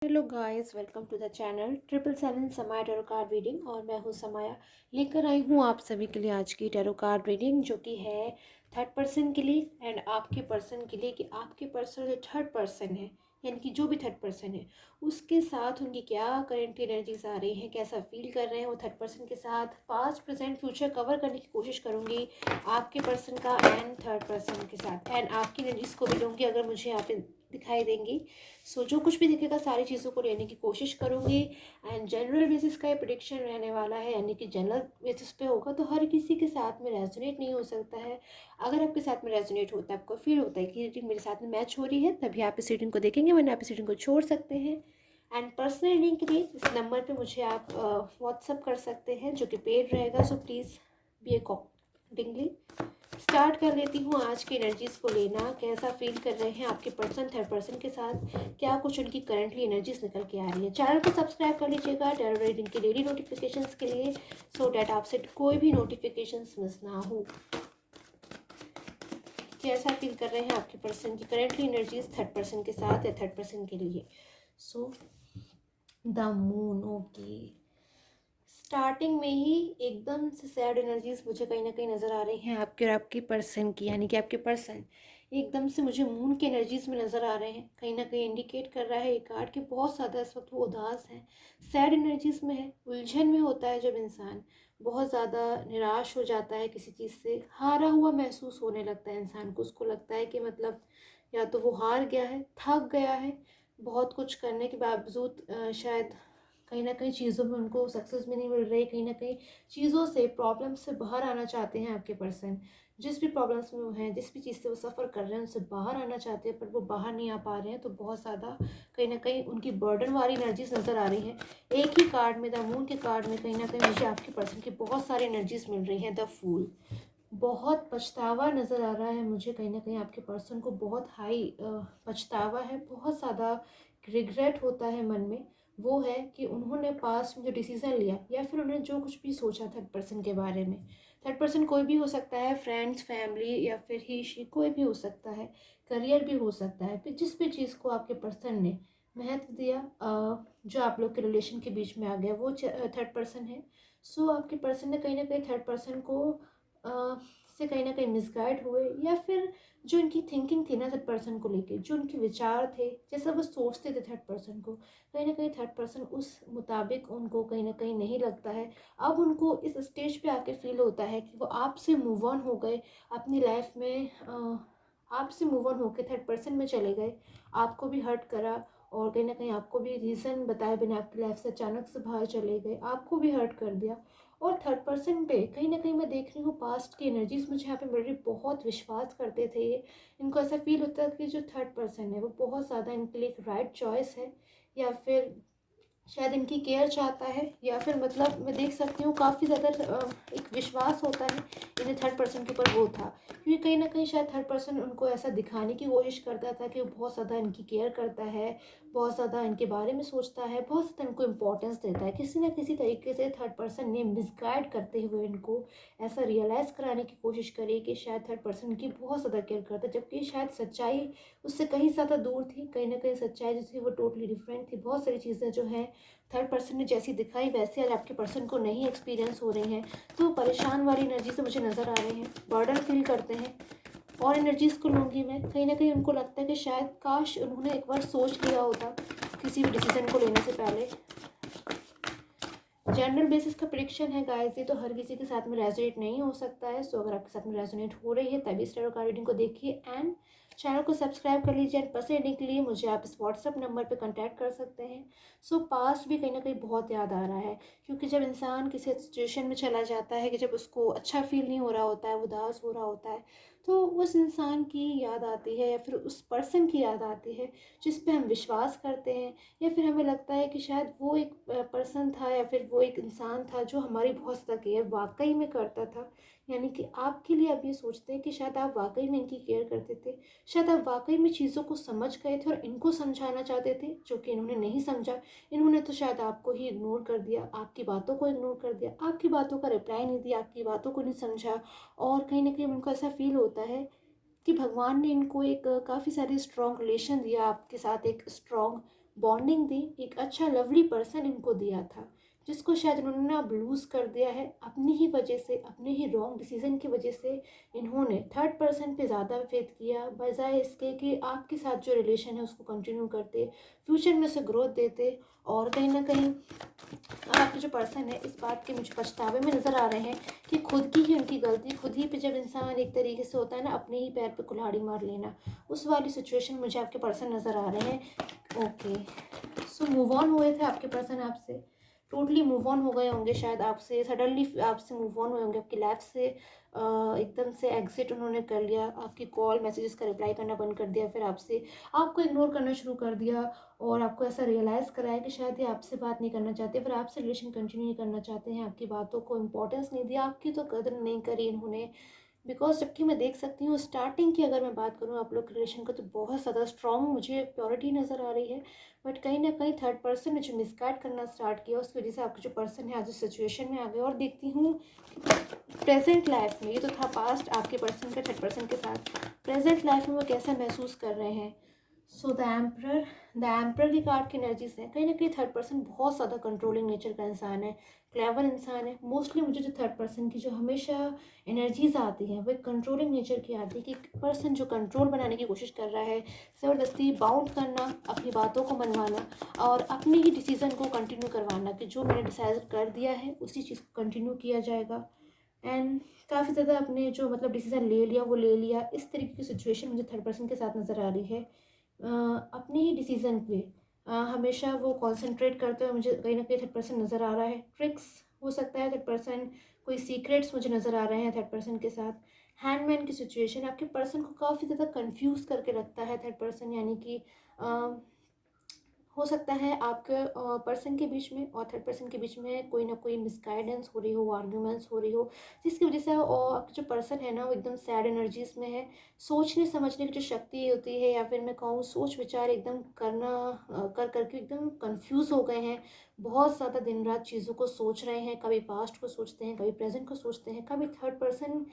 Hello guys, welcome to the channel 777 Samaya tarot card reading. और मैं हूँ समाया, लेकर आई हूँ आप सभी के लिए आज की टैरो कार्ड रीडिंग, जो कि है थर्ड पर्सन के लिए एंड आपके पर्सन के लिए। कि आपके पर्सन जो थर्ड पर्सन है, यानी कि जो भी थर्ड पर्सन है, उसके साथ उनकी क्या करंट एनर्जीज आ रही हैं, कैसा फील कर रहे हैं वो थर्ड पर्सन के साथ। पास्ट प्रेजेंट फ्यूचर कवर करने की कोशिश करूँगी आपके पर्सन का एंड थर्ड पर्सन के साथ, एंड आपकी एनर्जीज को भी लूँगी अगर मुझे यहाँ पे दिखाई देंगी। जो कुछ भी दिखेगा सारी चीज़ों को लेने की कोशिश करूँगी। एंड जनरल बेसिस का ये प्रिडिक्शन रहने वाला है, यानी कि जनरल बेसिस पे होगा, तो हर किसी के साथ में रेजोनेट नहीं हो सकता है। अगर आपके साथ में रेजोनेट होता है, आपको फील होता है कि रीडिंग मेरे साथ में मैच हो रही है, तभी आप इस रीडिंग को देखेंगे, वरना आप इस रीडिंग को छोड़ सकते हैं। एंड पर्सनल रीडिंग के लिए इस नंबर पर मुझे आप व्हाट्सअप कर सकते हैं, जो कि पेड रहेगा। So please be accordingly. Start कर लेती हूँ आज की एनर्जीज को लेना। कैसा फील कर रहे हैं आपके पर्सन थर्ड पर्सन के साथ, क्या कुछ उनकी करंटली एनर्जीज निकल के आ रही है। चैनल को सब्सक्राइब कर लीजिएगा टैरो रीडिंग की डेली नोटिफिकेशंस के लिए, सो डैट आपसे कोई भी नोटिफिकेशंस मिस ना हो। कैसा फील कर रहे हैं आपके पर्सन की करंटली एनर्जीज थर्ड पर्सन के साथ या थर्ड पर्सन के लिए। So the moon, okay. Starting में ही एकदम से सैड एनर्जीज मुझे कहीं ना कहीं नज़र आ रही हैं आपके और आपके पर्सन की, यानी कि आपके पर्सन एकदम से मुझे मून के एनर्जीज में नज़र आ रहे हैं। कहीं ना कहीं इंडिकेट कर रहा है ये कार्ड कि बहुत ज़्यादा इस वक्त वो उदास हैं, सैड एनर्जीज में है, उलझन में होता है। जब इंसान बहुत ज़्यादा निराश हो जाता है, किसी चीज़ से हारा हुआ महसूस होने लगता है इंसान को, उसको लगता है कि मतलब या तो वो हार गया है, थक गया है, बहुत कुछ करने के बावजूद शायद कहीं ना कहीं चीज़ों में उनको सक्सेस भी नहीं मिल रही। कहीं ना कहीं चीज़ों से, प्रॉब्लम से बाहर आना चाहते हैं आपके पर्सन। जिस भी प्रॉब्लम्स में वो हैं, जिस भी चीज़ से वो सफ़र कर रहे हैं, उनसे बाहर आना चाहते हैं, पर वो बाहर नहीं आ पा रहे हैं। तो बहुत ज़्यादा कहीं ना कहीं उनकी बर्डन वाली एनर्जीज नज़र आ रही हैं। एक ही कार्ड में, द मून के कार्ड में, कहीं ना कहीं मुझे आपके पर्सन की बहुत सारी एनर्जीज मिल रही हैं। द फूल, बहुत पछतावा नज़र आ रहा है मुझे। कहीं ना कहीं आपके पर्सन को बहुत हाई पछतावा है, बहुत ज़्यादा रिग्रेट होता है मन में। वो है कि उन्होंने पास्ट में जो डिसीज़न लिया, या फिर उन्होंने जो कुछ भी सोचा थर्ड पर्सन के बारे में। थर्ड पर्सन कोई भी हो सकता है, फ्रेंड्स, फैमिली, या फिर ही शी, कोई भी हो सकता है, करियर भी हो सकता है। फिर जिस भी चीज़ को आपके पर्सन ने महत्व दिया, जो आप लोग के रिलेशन के बीच में आ गया, वो थर्ड पर्सन है। सो आपके पर्सन ने कहीं ना कहीं थर्ड पर्सन को से कहीं ना कहीं मिसगाइड हुए, या फिर जो इनकी थिंकिंग थी ना थर्ड पर्सन को लेके, जो उनके विचार थे, जैसा वो सोचते थे थर्ड पर्सन को, कहीं ना कहीं थर्ड पर्सन उस मुताबिक उनको कहीं ना कहीं नहीं लगता है। अब उनको इस स्टेज पे आके फील होता है कि वो आपसे मूव ऑन हो गए अपनी लाइफ में। आपसे मूव ऑन होके थर्ड पर्सन में चले गए, आपको भी हर्ट करा, और कहीं ना कहीं आपको भी रीज़न बताए बिना आपकी लाइफ से अचानक से बाहर चले गए, आपको भी हर्ट कर दिया। और थर्ड पर्सन पे कहीं ना कहीं मैं देख रही हूँ पास्ट की एनर्जीज मुझे यहाँ पे मिल रही, बहुत विश्वास करते थे ये। इनको ऐसा फील होता है कि जो थर्ड पर्सन है वो बहुत ज़्यादा इनके लिए एक राइट चॉइस है, या फिर शायद इनकी केयर चाहता है, या फिर मतलब मैं देख सकती हूँ काफ़ी ज़्यादा एक विश्वास होता है इन्हें थर्ड पर्सन के ऊपर वो था। क्योंकि कहीं ना कहीं शायद थर्ड पर्सन उनको ऐसा दिखाने की कोशिश करता था कि वो बहुत ज़्यादा इनकी केयर करता है, बहुत ज़्यादा इनके बारे में सोचता है, बहुत ज़्यादा इनको इम्पोर्टेंस देता है। किसी न किसी तरीके से थर्ड पर्सन ने मिसगाइड करते हुए इनको ऐसा रियलाइज़ कराने की कोशिश करी कि शायद थर्ड पर्सन की बहुत ज़्यादा केयर करता है, जबकि शायद सच्चाई उससे कहीं ज़्यादा दूर थी। कहीं ना कहीं सच्चाई जो थी वो टोटली डिफरेंट थी। बहुत सारी चीज़ें जो हैं थर्ड पर्सन ने जैसी दिखाई वैसे आज आपके पर्सन को नहीं एक्सपीरियंस हो रही हैं। तो परेशान वाली एनर्जी से मुझे नज़र आ रहे हैं, बर्डन फील करते हैं। और एनर्जीज़ को लूँगी मैं, कहीं ना कहीं उनको लगता है कि शायद काश उन्होंने एक बार सोच लिया होता किसी भी डिसीजन को लेने से पहले। जनरल बेसिस का प्रिडिक्शन है गाइस, ये तो हर किसी के साथ में रेजोनेट नहीं हो सकता है। सो अगर आपके साथ में रेजोनेट हो रही है तभी इस टैरो कार्ड रीडिंग को देखिए, एंड चैनल को सब्सक्राइब कर लीजिए। एंड पर्सनल रीडिंग के लिए मुझे आप इस व्हाट्सअप नंबर पे कांटेक्ट कर सकते हैं। सो पास्ट भी कहीं ना कहीं बहुत याद आ रहा है, क्योंकि जब इंसान किसी सिचुएशन में चला जाता है कि जब उसको अच्छा फील नहीं हो रहा होता है, उदास हो रहा होता है, तो उस इंसान की याद आती है, या फिर उस पर्सन की याद आती है जिस पे हम विश्वास करते हैं, या फिर हमें लगता है कि शायद वो एक पर्सन था, या फिर वो एक इंसान था जो हमारी बहुत ज़्यादा केयर वाकई में करता था। यानी कि आपके लिए आप ये सोचते हैं कि शायद आप वाकई में इनकी केयर करते थे, शायद आप वाकई में चीज़ों को समझ गए थे और इनको समझाना चाहते थे, जो कि इन्होंने नहीं समझा। इन्होंने तो शायद आपको ही इग्नोर कर दिया, आपकी बातों को इग्नोर कर दिया, आपकी बातों का रिप्लाई नहीं दिया, आपकी बातों को नहीं समझा। और कहीं ना कहीं उनको ऐसा फील होता है कि भगवान ने इनको एक काफ़ी सारी स्ट्रॉन्ग रिलेशन दिया आपके साथ, एक स्ट्रॉन्ग बॉन्डिंग दी, एक अच्छा लवली पर्सन इनको दिया था, जिसको शायद इन्होंने अब लूज़ कर दिया है अपनी ही वजह से, अपने ही रॉन्ग डिसीजन की वजह से। इन्होंने थर्ड पर्सन पे ज़्यादा फेथ किया बजाय इसके कि आपके साथ जो रिलेशन है उसको कंटिन्यू करते, फ्यूचर में उसे ग्रोथ देते। और कहीं ना कहीं आपके जो पर्सन है इस बात के मुझे पछतावे में नज़र आ रहे हैं कि खुद की ही उनकी गलती, खुद ही पे जब इंसान एक तरीके से होता है ना अपने ही पैर पे कुल्हाड़ी मार लेना, उस वाली सिचुएशन मुझे आपके पर्सन नज़र आ रहे हैं। ओके, सो मूव ऑन हुए थे आपके पर्सन आपसे, टोटली मूव ऑन हो गए होंगे शायद आपसे, सडनली आपसे मूव ऑन हुए होंगे, आपकी लाइफ से एकदम से एग्जिट उन्होंने कर लिया, आपकी कॉल मैसेजेस का रिप्लाई करना बंद कर दिया, फिर आपसे आपको इग्नोर करना शुरू कर दिया, और आपको ऐसा रियलाइज़ कराया कि शायद ये आपसे बात नहीं करना चाहते, फिर आपसे रिलेशन कंटिन्यू नहीं करना चाहते हैं, आपकी बातों को इंपॉर्टेंस नहीं दिया, आपकी तो कदर नहीं करी इन्होंने। बिकॉज जबकि मैं देख सकती हूँ स्टार्टिंग की अगर मैं बात करूँ आप लोग के रिलेशन का, तो बहुत ज़्यादा स्ट्रॉन्ग मुझे प्योरिटी नज़र आ रही है। बट कहीं ना कहीं थर्ड पर्सन ने जो मिसगाइड करना स्टार्ट किया उसकी वजह से आपका जो पर्सन है आज इस सिचुएशन में आ गए। और देखती हूँ प्रेजेंट लाइफ में, ये तो था पास्ट आपके पर्सन का थर्ड पर्सन के साथ, प्रेजेंट लाइफ में वो कैसा महसूस कर रहे हैं। सो द एम्परर की कार्ड की एनर्जीज है, कहीं ना कहीं थर्ड पर्सन बहुत ज़्यादा कंट्रोलिंग नेचर का इंसान है, क्लेवर इंसान है। मोस्टली मुझे जो थर्ड पर्सन की जो हमेशा एनर्जीज आती हैं वो एक कंट्रोलिंग नेचर की आती है, कि पर्सन जो कंट्रोल बनाने की कोशिश कर रहा है, ज़बरदस्ती बाउंड करना, अपनी बातों को मनवाना और अपने ही डिसीज़न को कंटिन्यू करवाना, कि जो मैंने डिसाइड कर दिया है उसी चीज़ को कंटिन्यू किया जाएगा। एंड काफ़ी ज़्यादा अपने जो मतलब डिसीज़न ले लिया वो ले लिया, इस तरीके की सिचुएशन मुझे थर्ड पर्सन के साथ नज़र आ रही है। अपने ही डिसीज़न पे हमेशा वो कंसंट्रेट करते हुए मुझे कहीं ना कहीं थर्ड पर्सन नज़र आ रहा है। ट्रिक्स हो सकता है थर्ड पर्सन, कोई सीक्रेट्स मुझे नज़र आ रहे हैं थर्ड पर्सन के साथ। हैंडमैन की सिचुएशन आपके पर्सन को काफ़ी ज़्यादा कंफ्यूज करके रखता है थर्ड पर्सन, यानी कि हो सकता है आपके पर्सन के बीच में और थर्ड पर्सन के बीच में कोई ना कोई मिसगाइडेंस हो रही हो, आर्ग्यूमेंट्स हो रही हो, जिसकी वजह से आपका जो पर्सन है ना वो एकदम सैड एनर्जीज में है। सोचने समझने की जो शक्ति होती है, या फिर मैं कहूँ सोच विचार एकदम करना कर करके एकदम कंफ्यूज हो गए हैं। बहुत ज़्यादा दिन रात चीज़ों को सोच रहे हैं, कभी पास्ट को सोचते हैं, कभी प्रेजेंट को सोचते हैं, कभी थर्ड पर्सन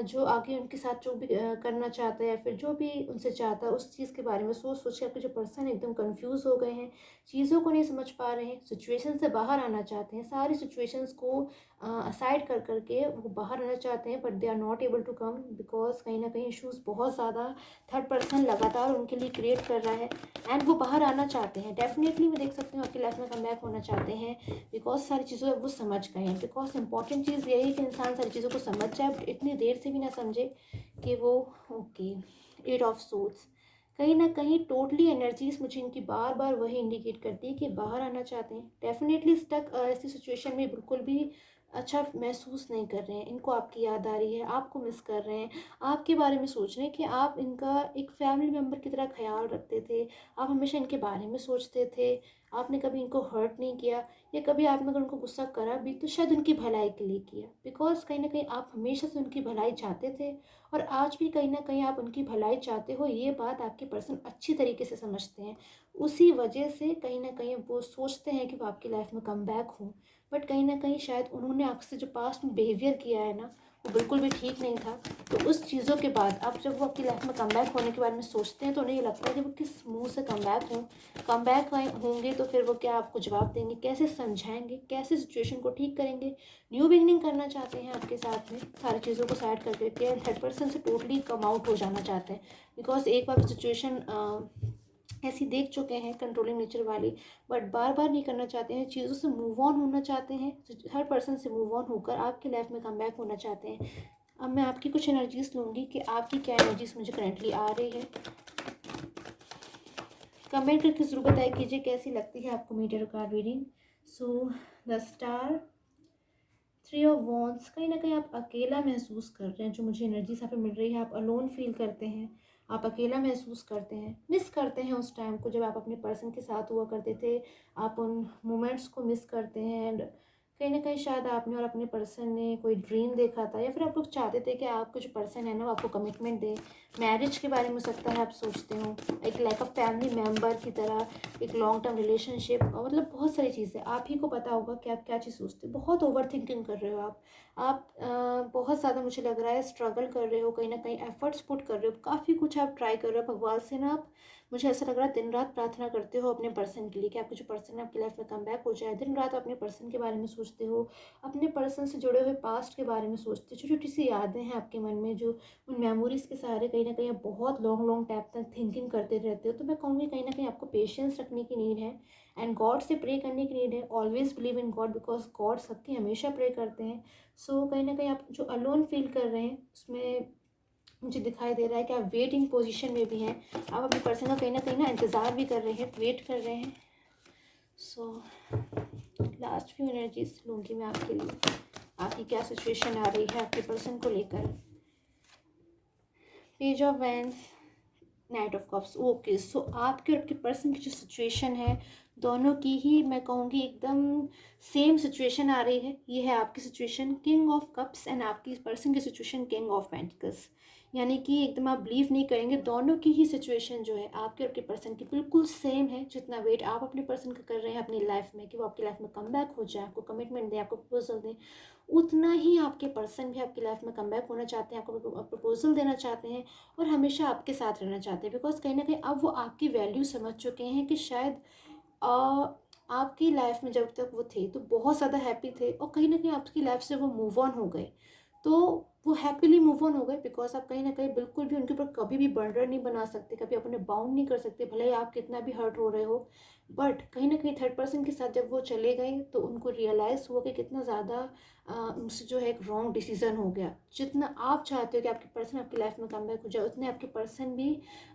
जो आगे उनके साथ जो भी करना चाहता है या फिर जो भी उनसे चाहता है उस चीज़ के बारे में सोच सोच के आपके जो पर्सन एकदम कंफ्यूज हो गए हैं, चीज़ों को नहीं समझ पा रहे हैं, सिचुएशन से बाहर आना चाहते हैं, सारी सिचुएशंस को असाइड कर करके वो बाहर आना चाहते हैं, but they are not able to come, because कहीं ना कहीं इशूज़ बहुत ज़्यादा थर्ड पर्सन लगातार उनके लिए क्रिएट कर रहा है। एंड वो बाहर आना चाहते हैं, डेफिनेटली मैं देख सकती हूँ आपकी लाइफ में कम बैक होना चाहते हैं, बिकॉज सारी चीज़ों वो समझ गए हैं। बिकॉज इंपॉर्टेंट चीज़ यही है कि इंसान सारी चीज़ों को समझ जाए, बट इतनी देर से भी ना समझे कि वो ओके। एट ऑफ सूट्स, कहीं ना कहीं टोटली एनर्जीज मुझे इनकी बार बार वही इंडिकेट करती है कि बाहर आना चाहते हैं, डेफिनेटली स्टक ऐसी सिचुएशन में बिल्कुल भी अच्छा महसूस नहीं कर रहे हैं, इनको आपकी याद आ रही है, आपको मिस कर रहे हैं, आपके बारे में सोच रहे हैं कि आप इनका एक फैमिली मेम्बर की तरह ख्याल रखते थे, आप हमेशा इनके बारे में सोचते थे, आपने कभी इनको हर्ट नहीं किया, या कभी आपने अगर उनको गुस्सा करा भी तो शायद उनकी भलाई के लिए किया, बिकॉज कहीं ना कहीं आप हमेशा से उनकी भलाई चाहते थे, और आज भी कहीं ना कहीं आप उनकी भलाई चाहते हो, ये बात आपके पर्सन अच्छी तरीके से समझते हैं। उसी वजह से कहीं ना कहीं वो सोचते हैं कि वो आपकी लाइफ में कम बैक हो, बट कहीं ना कहीं शायद उन्होंने आपसे जो पास्ट में बिहेवियर किया है ना वो बिल्कुल भी ठीक नहीं था। तो उस चीज़ों के बाद अब जब वो आपकी लाइफ में कम बैक होने के बारे में सोचते हैं तो उन्हें ये लगता है कि वो किस मुंह से कम बैक हों, कम बैक होंगे तो फिर वो क्या आपको जवाब देंगे, कैसे समझाएंगे, कैसे सिचुएशन को ठीक करेंगे। न्यू बिगनिंग करना चाहते हैं आपके साथ में, सारी चीज़ों को साइड कर करके थर्ड पर्सन से टोटली कम आउट हो जाना चाहते हैं, बिकॉज एक बार सिचुएशन ऐसी देख चुके हैं कंट्रोलिंग नेचर वाली, बट बार बार नहीं करना चाहते हैं, चीज़ों से मूव ऑन होना चाहते हैं, हर पर्सन से मूव ऑन होकर आपकी लाइफ में कम बैक होना चाहते हैं। अब मैं आपकी कुछ एनर्जीज लूँगी कि आपकी क्या एनर्जीज मुझे करंटली आ रही है, कमेंट करके ज़रूर बताया कीजिए कैसी लगती है आपको मेरी tarot card reading. So the star, three of wands, कहीं ना कहीं आप अकेला महसूस कर रहे हैं, जो मुझे एनर्जी यहाँ पे मिल रही है, आप अलोन फील करते हैं, आप अकेला महसूस करते हैं, मिस करते हैं उस टाइम को जब आप अपने पर्सन के साथ हुआ करते थे, आप उन मोमेंट्स को मिस करते हैं। एंड कहीं ना कहीं शायद आपने और अपने पर्सन ने कोई ड्रीम देखा था, या फिर आप लोग चाहते थे कि आपका जो पर्सन है ना वो आपको कमिटमेंट दे, मैरिज के बारे में सकता है आप सोचते हो, एक लाइक अ फैमिली मेम्बर की तरह, एक लॉन्ग टर्म रिलेशनशिप, मतलब बहुत सारी चीज़ें आप ही को पता होगा कि आप क्या चीज़ सोचते हो। बहुत ओवर थिंकिंग कर रहे हो आप बहुत ज़्यादा मुझे लग रहा है स्ट्रगल कर रहे हो, कहीं ना कहीं एफर्ट्स पुट कर रहे हो, काफ़ी कुछ आप ट्राई कर रहे हो, भगवान से ना आप मुझे ऐसा लग रहा है दिन रात प्रार्थना करते हो अपने पर्सन के लिए कि आपका जो पर्सन है आपकी लाइफ में कम बैक हो जाए। दिन रात अपने पर्सन के बारे में सोचते हो, अपने पर्सन से जुड़े हुए पास्ट के बारे में सोचते हो, छोटी छोटी सी यादें हैं आपके मन में जो उन मेमोरीज़ के सहारे कहीं ना कहीं आप बहुत लॉन्ग लॉन्ग टाइम तक थिंकिंग करते रहते हो। तो मैं कहूँगी कहीं ना कहीं आपको पेशेंस रखने की नीड है एंड गॉड से प्रे करने की नीड है। Always believe in God because God सबकी हमेशा प्रे करते हैं। सो कहीं ना कहीं आप जो अलोन फील कर रहे हैं उसमें मुझे दिखाई दे रहा है कि आप वेटिंग पोजीशन में भी हैं। आप अपने पर्सन का कहीं ना इंतज़ार भी कर रहे हैं, वेट कर रहे हैं। सो लास्ट फ्यू एनर्जीज लूँगी मैं आपके लिए। आपकी क्या सिचुएशन आ रही है आपके पर्सन को लेकर। Page of wands, knight of cups. Okay, so आपके और आपके पर्सन की जो सिचुएशन है दोनों की ही मैं कहूँगी एकदम सेम सिचुएशन आ रही है। ये है आपकी situation king of cups and आपकी पर्सन की सिचुएशन किंग ऑफ पेंटिकल्स। यानी कि एकदम आप बिलीव नहीं करेंगे, दोनों की ही सिचुएशन जो है आपके और आपके पर्सन की बिल्कुल सेम है। जितना वेट आप अपने पर्सन का कर रहे हैं अपनी लाइफ में कि वो आपकी लाइफ में कम बैक हो जाए, आपको कमिटमेंट दें, आपको प्रपोजल दें, उतना ही आपके पर्सन भी आपकी लाइफ में कम बैक होना चाहते हैं, आपको प्रपोजल देना चाहते हैं और हमेशा आपके साथ रहना चाहते हैं। बिकॉज कहीं ना कहीं अब वो आपकी वैल्यू समझ चुके हैं कि शायद आपकी लाइफ में जब तक वो थे तो बहुत ज़्यादा हैप्पी थे और कहीं ना कहीं आपकी लाइफ से वो मूव ऑन हो गए। तो वो हैप्पीली मूव ऑन हो गए बिकॉज आप कहीं ना कहीं बिल्कुल भी उनके ऊपर कभी भी बर्डन नहीं बना सकते, कभी अपने बाउंड नहीं कर सकते, भले ही आप कितना भी हर्ट हो रहे हो। बट कहीं ना कहीं थर्ड पर्सन के साथ जब वो चले गए तो उनको रियलाइज़ हुआ कि कितना ज़्यादा उनसे जो है एक रॉन्ग डिसीज़न हो गया। जितना आप चाहते हो कि आपके पर्सन आपकी लाइफ में कम बैक हो जाए, उतने आपके पर्सन भी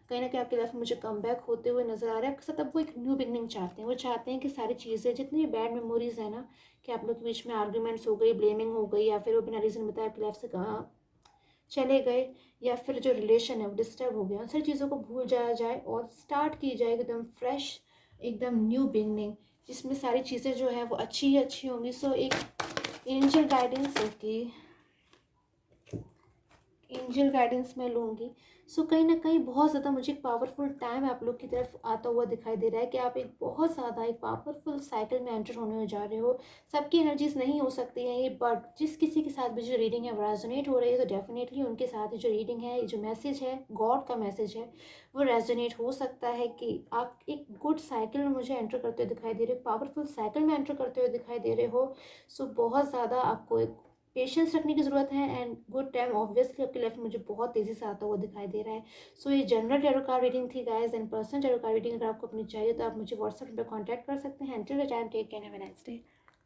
कहीं ना कहीं आपकी लाइफ में मुझे कम बैक होते हुए नज़र आ रहा है आपके साथ। अब वो एक न्यू बिगनिंग चाहते हैं। वो चाहते हैं कि सारी चीज़ें जितनी भी बैड मेमोरीज है ना, कि आप लोग के बीच में आर्ग्यूमेंट्स हो गई, ब्लेमिंग हो गई, या फिर वो बिना रीज़न बताए आपकी लाइफ से कहाँ चले गए, या फिर जो रिलेशन है वो डिस्टर्ब हो गया, उन सारी चीज़ों को भूल जाया जाए और स्टार्ट की जाए एकदम फ्रेश, एकदम न्यू बिगनिंग, जिसमें सारी चीज़ें जो है वो अच्छी ही अच्छी होंगी। सो एक एंजल गाइडेंस होगी, एंजल गाइडेंस मैं लूँगी। सो कहीं ना कहीं बहुत ज़्यादा मुझे एक पावरफुल टाइम आप लोग की तरफ आता हुआ दिखाई दे रहा है कि आप एक बहुत ज़्यादा एक पावरफुल साइकिल में एंटर होने जा रहे हो। सबकी एनर्जीज नहीं हो सकती हैं ये, बट जिस किसी के साथ भी जो रीडिंग है वो रेजोनेट हो रही है तो डेफिनेटली उनके साथ जो रीडिंग है, जो मैसेज है, गॉड का मैसेज है, वो रेजोनेट हो सकता है कि आप एक गुड साइकिल में मुझे एंटर करते हुए दिखाई दे रहे हो, पावरफुल साइकिल में एंटर करते हुए दिखाई दे रहे हो। सो बहुत ज़्यादा आपको एक पेशेंस रखने की ज़रूरत है एंड गुड टाइम ऑब्वियसली आपकी लाइफ में मुझे बहुत तेज़ी से आता हुआ दिखाई दे रहा है। सो ये जनरल टैरो कार्ड रीडिंग थी guys and personal tarot card reading अगर आपको अपनी चाहिए तो आप मुझे व्हाट्सएप पर कॉन्टैक्ट कर सकते हैं। Till the time take care, have a nice day.